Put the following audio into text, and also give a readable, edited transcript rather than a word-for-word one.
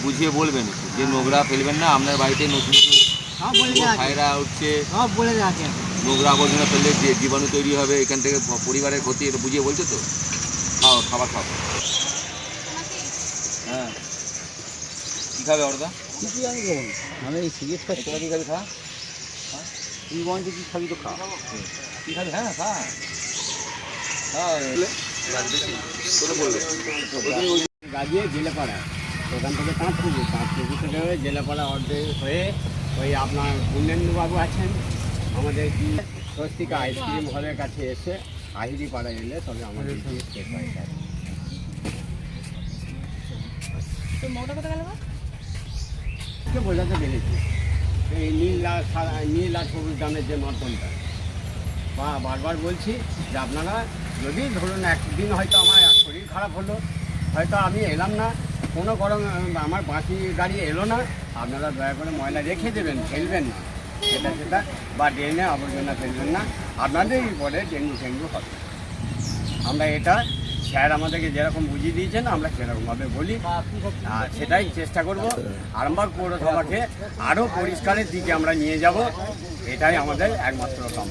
বুঝিয়ে বলবেন যে নোংরা ফেলবেন না, আপনার বাড়িতে নতুন নতুন ছায়রা উঠছে, নোংরা আবর্জনা ফেললে যে জীবাণু তৈরি হবে, এখান থেকে পরিবারের ক্ষতি, এটা বুঝিয়ে বলছে তো। খাও, খাবার খাও। হ্যাঁ, কী খাবে ওরদা? কিছু আমি দেবো না, আমি এই সিরিয়াস খাচ্ছি। তোরা কী খাবি? খা, তুই বলছি কী খাবি তো খা। কী খাবি? হ্যাঁ খা, গাজিয়ে জেলেপাড়া, ওখান থেকে তাঁতপুকুর থেকে হয়ে জেলেপাড়া অর্ধেক হয়ে ওই আপনার পূর্ণেন্দুবাবু আছেন আমাদের কি স্বস্তিকা আইসক্রিম হলের কাছে এসে আহিরি পাড়া এলে তবে আমাদের বোঝাতে পেরেছি এই নীল আর সবুজ দামের যে মাধ্যমটা বা বারবার বলছি যে আপনারা যদি ধরুন একদিন হয়তো আমার শরীর খারাপ হলো, হয়তো আমি এলাম না, কোনো গরম আমার বাকি গাড়ি এলো না, আপনারা দয়া করে ময়লা রেখে দেবেন, ফেলবেন না সেটা বা ড্রেনে আবর্জনা ফেলবেন না, আপনাদেরই পরে ডেঙ্গু হবে। আমরা এটা স্যার আমাদেরকে যেরকম বুঝিয়ে দিয়েছেন আমরা সেরকমভাবে বলি, আর সেটাই চেষ্টা করব। আরামবাগ পৌরসভাকে আরও পরিষ্কারের দিকে আমরা নিয়ে যাব, এটাই আমাদের একমাত্র কাম।